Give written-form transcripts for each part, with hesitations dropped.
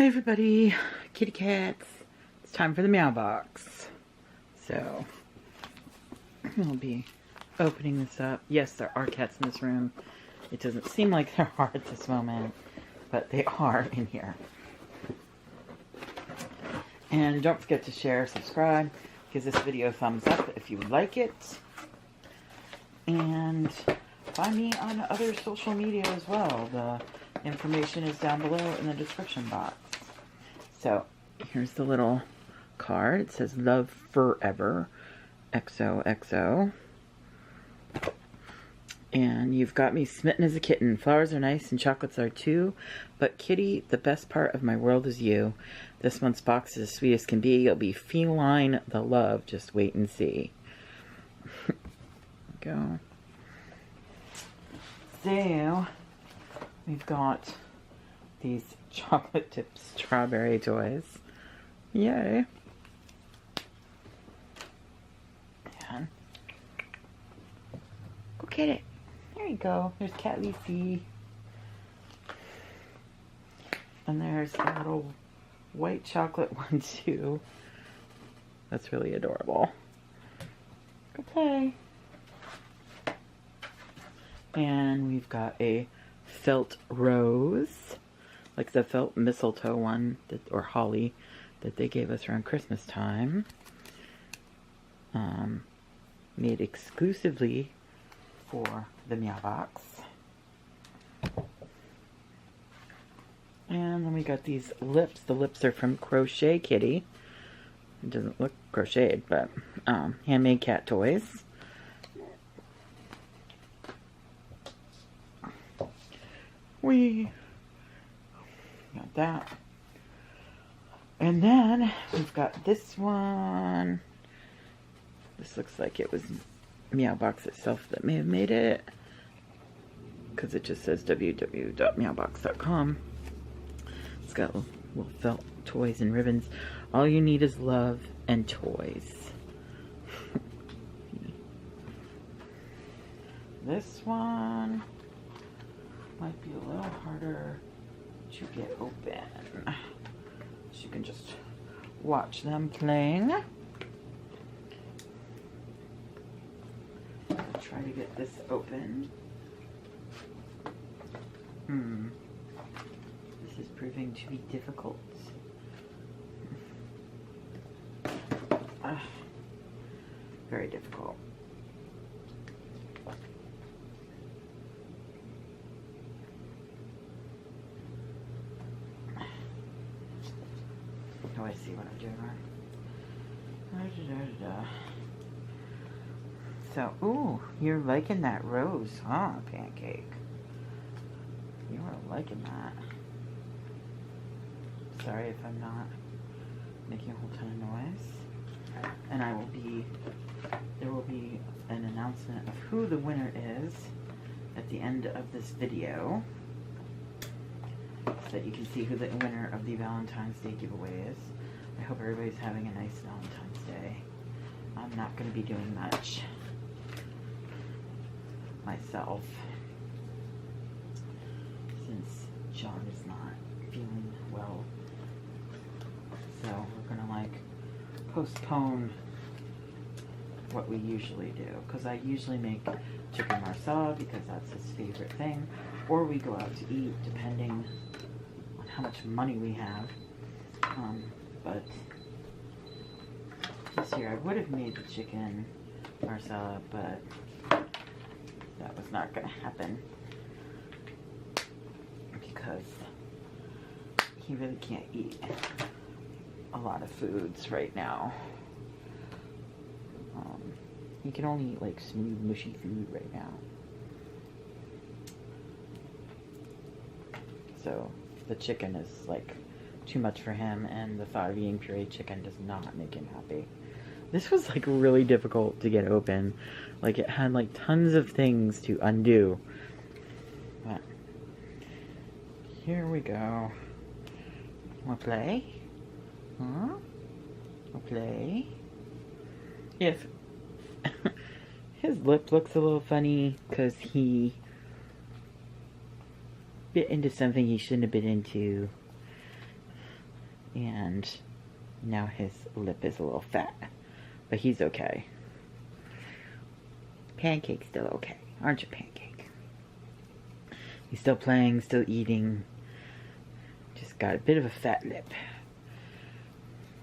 Hi everybody, kitty cats. It's time for the Meowbox. So, we'll be opening this up. Yes, there are cats in this room. It doesn't seem like there are at this moment, but they are in here. And don't forget to share, subscribe, give this video a thumbs up if you like it. And find me on other social media as well. The information is down below in the description box. So, here's the little card. It says, Love Forever, XOXO. And you've got me smitten as a kitten. Flowers are nice and chocolates are too. But kitty, the best part of my world is you. This month's box is as sweet as can be. You'll be feline the love. Just wait and see. Go. So, we've got these chocolate tipped strawberry toys. Yay. And go get it. There you go. There's Cat Lucy. And there's a little white chocolate one too. That's really adorable. Go play. And we've got a felt rose, like the felt mistletoe one, or holly, that they gave us around Christmas time. Made exclusively for the Meowbox. And then we got these lips. The lips are from Crochet Kitty. It doesn't look crocheted, but handmade cat toys. We got that. And then we've got this one. This looks like it was Meowbox itself that may have made it, because it just says www.meowbox.com. It's got little felt toys and ribbons. All you need is love and toys. This one might be a little harder to get open. So you can just watch them playing. I'll try to get this open. This is proving to be difficult. Very difficult. Oh, I see what I'm doing wrong. So, ooh, you're liking that rose, huh, Pancake? You are liking that. Sorry if I'm not making a whole ton of noise. And there will be an announcement of who the winner is at the end of this video, so that you can see who the winner of the Valentine's Day giveaway is. I hope everybody's having a nice Valentine's Day. I'm not going to be doing much myself, since John is not feeling well. So we're going to like postpone what we usually do, because I usually make chicken marsala because that's his favorite thing, or we go out to eat depending on how much money we have. But this year I would have made the chicken marsala, but that was not going to happen because he really can't eat a lot of foods right now. He can only eat like smooth, mushy food right now. So the chicken is like too much for him, and the thought of eating pureed chicken does not make him happy. This was like really difficult to get open. Like it had like tons of things to undo. But here we go. Wanna play? Huh? Wanna play? Yes. His lip looks a little funny because he bit into something he shouldn't have bit into. And now his lip is a little fat, but he's okay. Pancake's still okay, aren't you, Pancake? He's still playing, still eating. Just got a bit of a fat lip.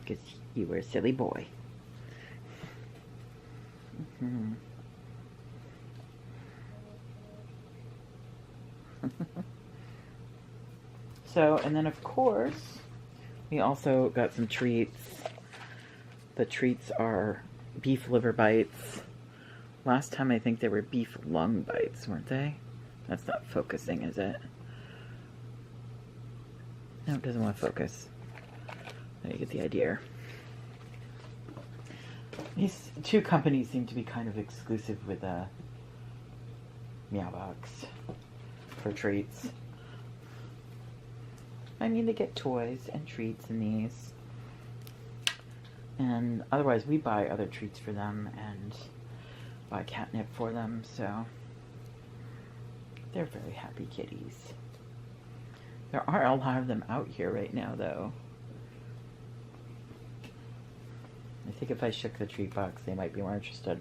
Because you were a silly boy. So, and then of course, we also got some treats. The treats are beef liver bites. Last time I think they were beef lung bites, weren't they? That's not focusing, is it? No, it doesn't want to focus. There you get the idea. These two companies seem to be kind of exclusive with Meowbox for treats. I mean, they get toys and treats in these. And otherwise, we buy other treats for them and buy catnip for them, so they're very happy kitties. There are a lot of them out here right now, though. I think if I shook the treat box, they might be more interested.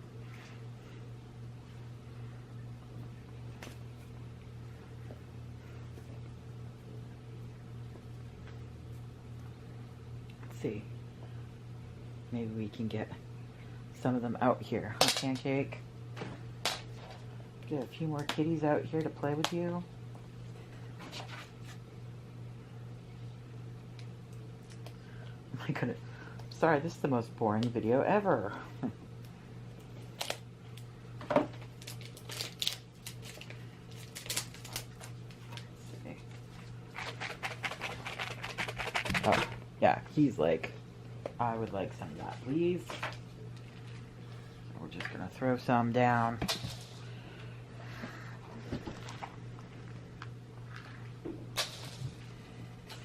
Let's see. Maybe we can get some of them out here, huh, Pancake? Get a few more kitties out here to play with you. Oh my goodness. Sorry, this is the most boring video ever. Oh, yeah, he's like, I would like some of that, please. We're just gonna throw some down.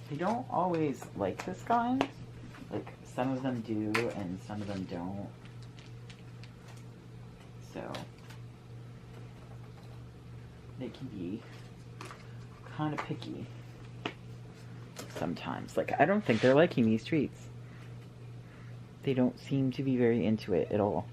They don't always like this kind. Like, some of them do, and some of them don't. So, they can be kind of picky sometimes. Like, I don't think they're liking these treats. They don't seem to be very into it at all.